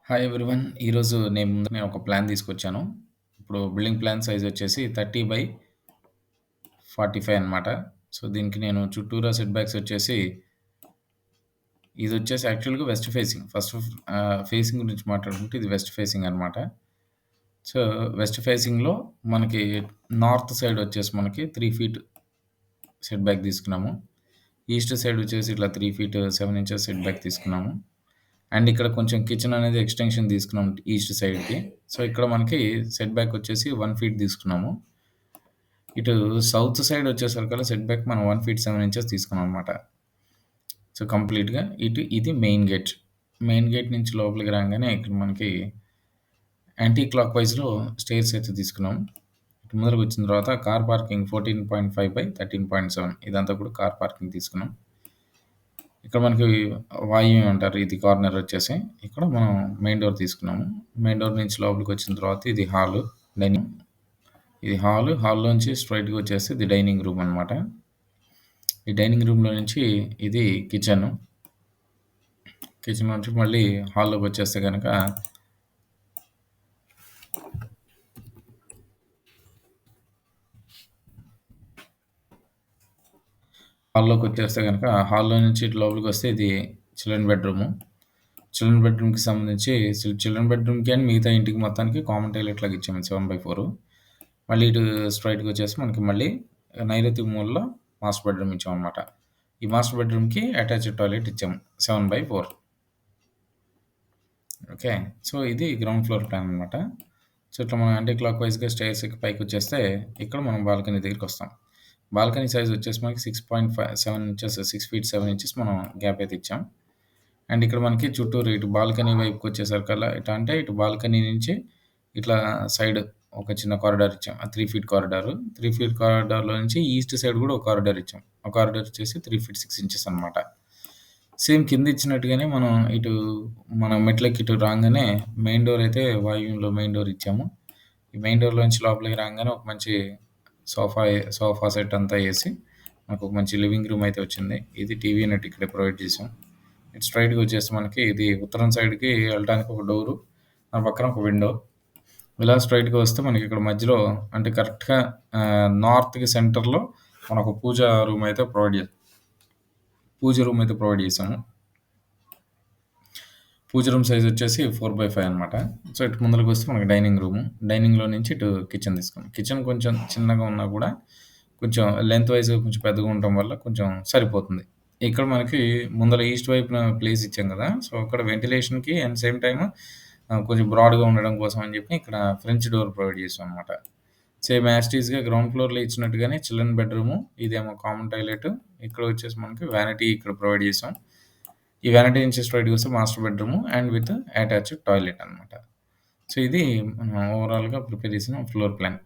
Hi everyone. ఈరోజు నేను ఒక ప్లాన్ తీసుకొచ్చాను. ఇప్పుడు బిల్డింగ్ ప్లాన్ సైజ్ వచ్చేసి 30/45 అనమాట. సో, దీనికి నేను చుట్టూరా సెట్ బ్యాక్స్ వచ్చేసి ఇదొచ్చేసి యాక్చువల్‌గా వెస్ట్ ఫేసింగ్. ఫేసింగ్ గురించి మాట్లాడుకుంటే ఇది వెస్ట్ ఫేసింగ్ అనమాట. సో, వెస్ట్ ఫేసింగ్‌లో మనకి నార్త్ సైడ్ వచ్చేసి మనకి 3 ఫీట్ సెట్ బ్యాక్ తీసుకున్నాము. ఈస్ట్ సైడ్ వచ్చేసి ఇట్లా 3 ఫీట్ 7 ఇంచెస్ సెట్ బ్యాక్ తీసుకున్నాము. అండ్ ఇక్కడ కొంచెం కిచెన్ అనేది ఎక్స్‌టెన్షన్ తీసుకున్నాం ఈస్ట్ సైడ్‌కి. సో, ఇక్కడ మనకి సెట్ బ్యాక్ వచ్చేసి 1 ఫీట్ తీసుకున్నాము. ఇటు సౌత్ సైడ్ వచ్చేసరికల్లా సెట్ బ్యాక్ మనం 1 ఫీట్ 7 ఇంచెస్ తీసుకున్నాం అనమాట. సో, కంప్లీట్‌గా ఇది మెయిన్ గేట్. మెయిన్ గేట్ నుంచి లోపలికి రాంగానే ఇక్కడ మనకి యాంటీ క్లాక్ వైస్‌లో స్టెయిర్స్ అయితే తీసుకున్నాం. ఇటు ముందరకొచ్చిన తర్వాత కార్ పార్కింగ్ 14.5/13.7 ఇదంతా కూడా కార్ పార్కింగ్ తీసుకున్నాం. ఇక్కడ మనకి వాయువ్యం అంటారు. ఇది కార్నర్ వచ్చేసి. ఇక్కడ మనం మెయిన్ డోర్ తీసుకున్నాము. మెయిన్ డోర్ నుంచి లోపలికొచ్చిన తర్వాత ఇది హాలు, డైనింగ్. ఇది హాలు. హాల్‌లోంచి స్ట్రెయిట్‌గా వచ్చేసి ఇది డైనింగ్ రూమ్ అనమాట. ఈ డైనింగ్ రూమ్‌లో నుంచి ఇది కిచెను. కిచెన్ నుంచి మళ్ళీ హాల్లోకొచ్చేస్తే గనక హాల్లోకొచ్చేస్తే గనక హాల్‌లో నుంచి ఇటు లోపలికొస్తే ఇది చిల్డ్రన్ బెడ్‌రూము. చిల్డ్రన్ బెడ్‌రూమ్‌కి సంబంధించి చిల్డ్రన్ బెడ్‌రూమ్‌కి అండ్ మిగతా ఇంటికి మొత్తానికి కామన్ టాయిలెట్ లాగా ఇచ్చాము 7/4. మళ్ళీ ఇటు స్ట్రెయిట్‌గా వచ్చేసి మనకి మళ్ళీ నైరుతి మూలలో మాస్టర్ బెడ్‌రూమ్ ఇచ్చామనమాట. ఈ మాస్టర్ బెడ్‌రూమ్‌కి అటాచ్డ్ టాయిలెట్ ఇచ్చాము 7/4. ఓకే. సో, ఇది గ్రౌండ్ ఫ్లోర్ ప్లాన్ అనమాట. సో, ఇట్లా మనం యాంటీ క్లాక్ వైస్‌గా స్టెయిర్స్ ఎక్కి పైకొచ్చేస్తే ఇక్కడ మనం బాల్కనీ దగ్గరికొస్తాం. బాల్కనీ సైజ్ వచ్చేసి మనకి 6.7 ఇంచెస్ 6 ఫీట్ 7 ఇంచెస్ మనం గ్యాప్ అయితే ఇచ్చాం. అండ్ ఇక్కడ మనకి చుట్టూరు ఇటు బాల్కనీ వైపుకొచ్చేసరికల్లా ఇటు బాల్కనీ నుంచి ఇట్లా సైడ్ ఒక చిన్న కారిడార్ ఇచ్చాం. 3 ఫీట్ కారిడారు. 3 ఫీట్ కారిడార్‌లో నుంచి ఈస్ట్ సైడ్ గూడా ఒక కారిడార్ ఇచ్చాం. ఆ కారిడార్ వచ్చేసి 3 ఫీట్ 6 ఇంచెస్ అనమాట. సేమ్ కింద ఇచ్చినట్టుగానే మనం మన మెట్లెక్కి ఇటు రాంగానే మెయిన్ డోర్ అయితే వాయువ్యంలో మెయిన్ డోర్ ఇచ్చాము. ఈ మెయిన్ డోర్‌లోంచి లోపలికి రాంగానే ఒక మంచి సోఫా సెట్ అంతా ఏసి మనకొక మంచి లివింగ్ రూమ్ అయితే వచ్చింది. ఇది టీవీ యూనిట్ ఇక్కడే ప్రొవైడ్ చేసాం. ఇటు స్ట్రెయిట్‌గా వచ్చేసి మనకి ఇది ఉత్తరం సైడ్‌కి వెళ్ళటానికి ఒక డోరు. దాని పక్కన ఒక విండో. ఇలా స్ట్రెయిట్‌గా వస్తే మనకి ఇక్కడ మధ్యలో అంటే కరెక్ట్‌గా నార్త్‌కి సెంటర్‌లో మనకు పూజ రూమ్ అయితే ప్రొవైడ్ చేసాము. పూజ రూమ్ సైజ్ వచ్చేసి 4/5 అనమాట. సో, ఇటు ముందలకొస్తే మనకి డైనింగ్ రూము. డైనింగ్‌లో నుంచి ఇటు కిచెన్ తీసుకున్నాం. కిచెన్ కొంచెం చిన్నగా ఉన్నా కూడా కొంచెం లెంత్ వైస్‌గా కొంచెం పెద్దగా ఉండటం వల్ల కొంచెం సరిపోతుంది. ఇక్కడ మనకి ముందల ఈస్ట్ వైపున ప్లేస్ ఇచ్చాం కదా! సో, అక్కడ వెంటిలేషన్‌కి అండ్ సేమ్ టైమ్ కొంచెం బ్రాడ్‌గా ఉండడం కోసం అని చెప్పి ఇక్కడ ఫ్రెంచ్ డోర్ ప్రొవైడ్ చేసాం అనమాట. సేమ్ యాజ్ టీజ్‌గా గ్రౌండ్ ఫ్లోర్‌లో ఇచ్చినట్టుగానే చిల్డ్రన్ బెడ్‌రూము, ఇదేమో కామన్ టాయిలెట్. ఇక్కడ వచ్చేసి మనకి వానిటీ ఇక్కడ ప్రొవైడ్ చేసాం. ఈ వానిటీ నుంచి స్ట్రెయిట్‌గా వస్తే master bedroom with attached toilet అనమాట. సో, ఇది మనం ఓవరాల్‌గా ప్రిపేర్ చేసిన ఫ్లోర్ ప్లాన్.